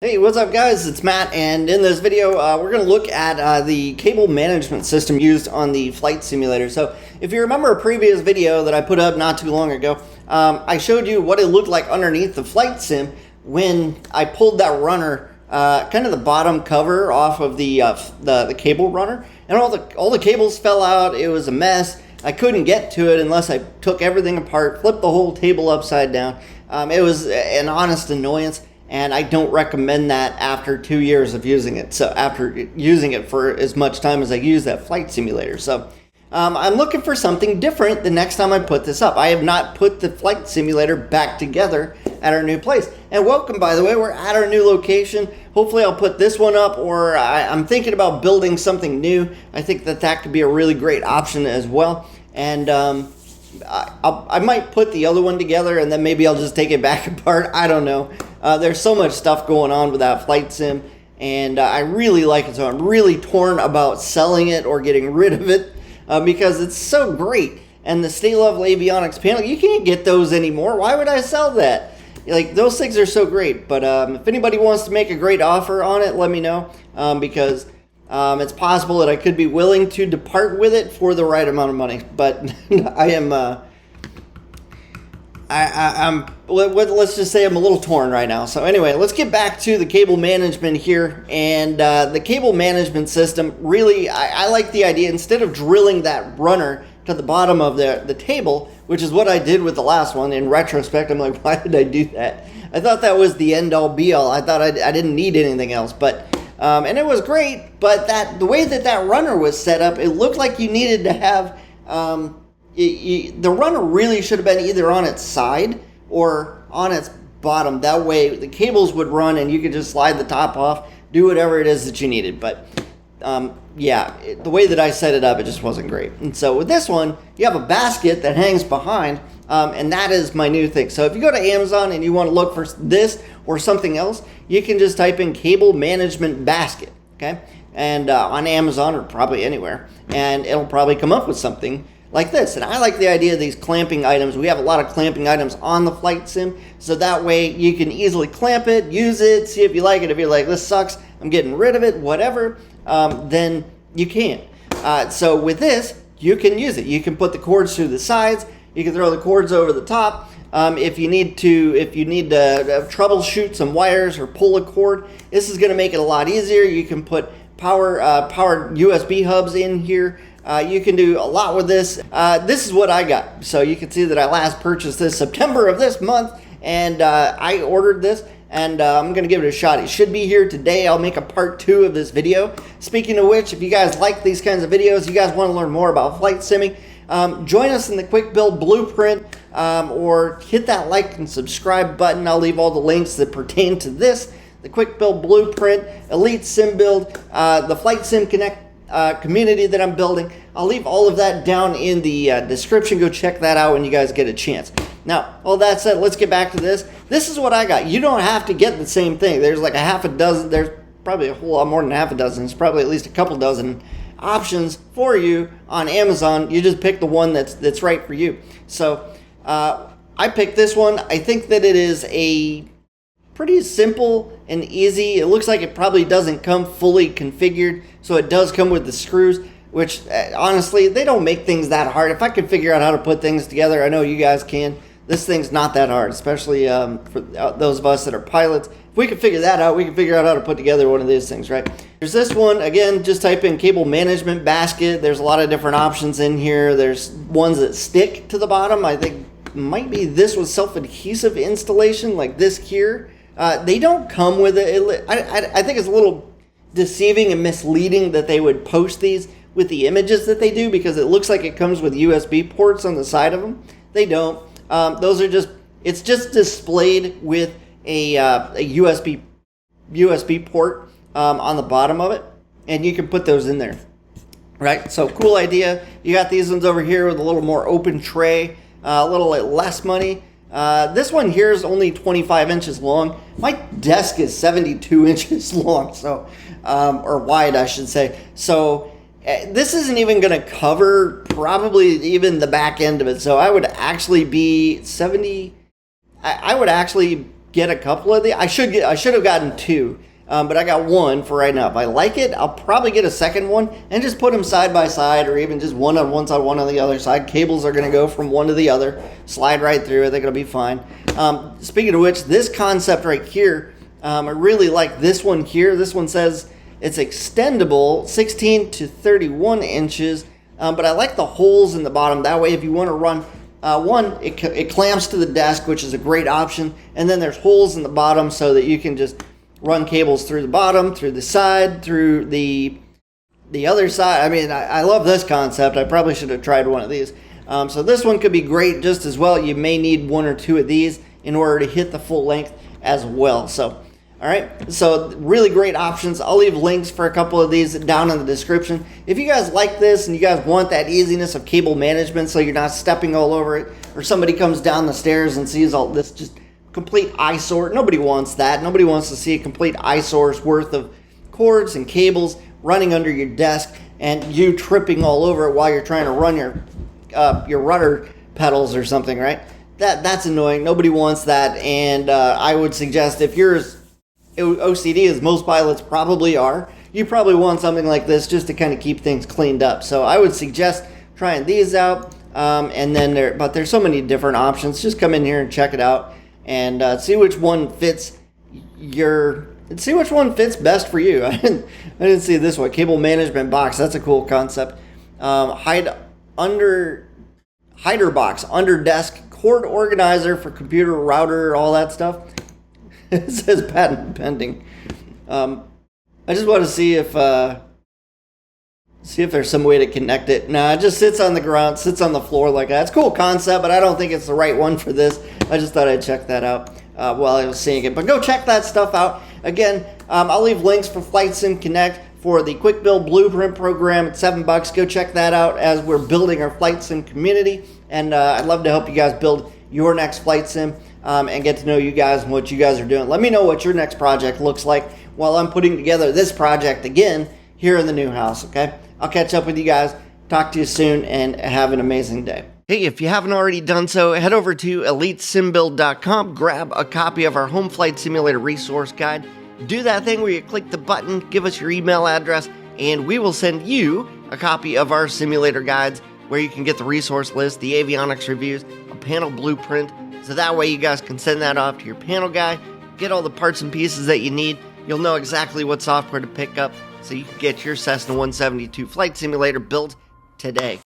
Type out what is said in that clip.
Hey, what's up guys? It's Matt, and in this video we're going to look at the cable management system used on the flight simulator. So if you remember a previous video that I put up not too long ago, I showed you what it looked like underneath the flight sim when I pulled that runner, kind of the bottom cover off of the cable runner, and all the cables fell out. It was a mess. I couldn't get to it unless I took everything apart, flipped the whole table upside down. It was an honest annoyance. And I don't recommend that after 2 years of using it. So after using it for as much time as I use that flight simulator. So I'm looking for something different the next time I put this up. I have not put the flight simulator back together at our new place. And welcome, by the way, we're at our new location. Hopefully I'll put this one up, or I'm thinking about building something new. I think that could be a really great option as well. And I might put the other one together and then maybe I'll just take it back apart. I don't know. There's so much stuff going on with that flight sim, and I really like it, so I'm really torn about selling it or getting rid of it because it's so great. And the Stay Level Avionics panel, you can't get those anymore. Why would I sell that? Like, those things are so great. But if anybody wants to make a great offer on it, let me know, because it's possible that I could be willing to depart with it for the right amount of money. But let's just say I'm a little torn right now. So anyway, let's get back to the cable management here. And the cable management system, really, I like the idea. Instead of drilling that runner to the bottom of the table, which is what I did with the last one, in retrospect, I'm like, why did I do that? I thought that was the end-all be-all. I thought I didn't need anything else. But and it was great, but the way that runner was set up, it looked like you needed to have... the runner really should have been either on its side or on its bottom. That way the cables would run and you could just slide the top off, do whatever it is that you needed. But the way that I set it up, it just wasn't great. And so with this one, you have a basket that hangs behind, and that is my new thing. So if you go to Amazon and you want to look for this or something else, you can just type in cable management basket, okay? And on Amazon or probably anywhere, and it'll probably come up with something like this. And I like the idea of these clamping items. We have a lot of clamping items on the flight sim, so that way you can easily clamp it, use it, see if you like it. If you're like, this sucks, I'm getting rid of it, whatever, then you can. So with this, you can use it. You can put the cords through the sides, you can throw the cords over the top. If you need to troubleshoot some wires or pull a cord, this is going to make it a lot easier. You can put powered USB hubs in here. You can do a lot with this. This is what I got. So you can see that I last purchased this September of this month, and I ordered this, and I'm going to give it a shot. It should be here today. I'll make a part 2 of this video. Speaking of which, if you guys like these kinds of videos, you guys want to learn more about flight simming, join us in the Quick Build Blueprint, or hit that like and subscribe button. I'll leave all the links that pertain to this, the Quick Build Blueprint, Elite Sim Build, the Flight Sim Connect community that I'm building. I'll leave all of that down in the description. Go check that out when you guys get a chance. Now, all that said, let's get back to this. This is what I got. You don't have to get the same thing. There's like a half a dozen. There's probably a whole lot more than half a dozen. It's probably at least a couple dozen options for you on Amazon. You just pick the one that's right for you. So I picked this one. I think that it is a pretty simple and easy. It looks like it probably doesn't come fully configured, so it does come with the screws, which honestly, they don't make things that hard. If I could figure out how to put things together, I know you guys can. This thing's not that hard, especially for those of us that are pilots. If we could figure that out, we can figure out how to put together one of these things, right? There's this one, again, just type in cable management basket. There's a lot of different options in here. There's ones that stick to the bottom. I think might be this with self-adhesive installation, like this here. They don't come with it. I think it's a little deceiving and misleading that they would post these with the images that they do, because it looks like it comes with USB ports on the side of them. They don't. Those are it's just displayed with a USB port on the bottom of it, and you can put those in there, right? So cool idea. You got these ones over here with a little more open tray, a little less money. This one here is only 25 inches long. My desk is 72 inches long, so or wide, I should say. So this isn't even going to cover probably even the back end of it. So I would actually be get a couple of the. I should have gotten two, but I got one for right now. If I like it, I'll probably get a second one and just put them side by side, or even just one on one side, one on the other side. Cables are going to go from one to the other, slide right through. I think it'll be fine. Speaking of which, this concept right here, I really like this one here. This one says it's extendable 16 to 31 inches, but I like the holes in the bottom. That way, if you want to run it clamps to the desk, which is a great option, and then there's holes in the bottom so that you can just run cables through the bottom, through the side, through the other side. I mean, I love this concept. I probably should have tried one of these. So this one could be great just as well. You may need one or two of these in order to hit the full length as well. So, all right, so really great options. I'll leave links for a couple of these down in the description. If you guys like this and you guys want that easiness of cable management so you're not stepping all over it, or somebody comes down the stairs and sees all this just complete eyesore. Nobody wants that. Nobody wants to see a complete eyesore's worth of cords and cables running under your desk and you tripping all over it while you're trying to run your rudder pedals or something, right? That's annoying. Nobody wants that, and I would suggest if you're as OCD as most pilots probably are, you probably want something like this just to kind of keep things cleaned up. So I would suggest trying these out, and then there's so many different options. Just come in here and check it out and see which one fits best for you. I didn't see this one, cable management box. That's a cool concept. Hider box, under desk cord organizer for computer, router, all that stuff. It says patent pending. I just want to see if there's some way to connect it. Nah, it just sits on the ground, sits on the floor like that. It's a cool concept, but I don't think it's the right one for this. I just thought I'd check that out while I was seeing it. But go check that stuff out. Again, I'll leave links for Flight Sim Connect for the Quick Build Blueprint program at $7. Go check that out as we're building our Flight Sim community. And I'd love to help you guys build your next Flight Sim. And get to know you guys and what you guys are doing. Let me know what your next project looks like while I'm putting together this project again here in the new house, okay? I'll catch up with you guys. Talk to you soon, and have an amazing day. Hey, if you haven't already done so, head over to EliteSimBuild.com, grab a copy of our Home Flight Simulator Resource Guide. Do that thing where you click the button, give us your email address, and we will send you a copy of our simulator guides where you can get the resource list, the avionics reviews, a panel blueprint, so that way you guys can send that off to your panel guy, get all the parts and pieces that you need. You'll know exactly what software to pick up so you can get your Cessna 172 flight simulator built today.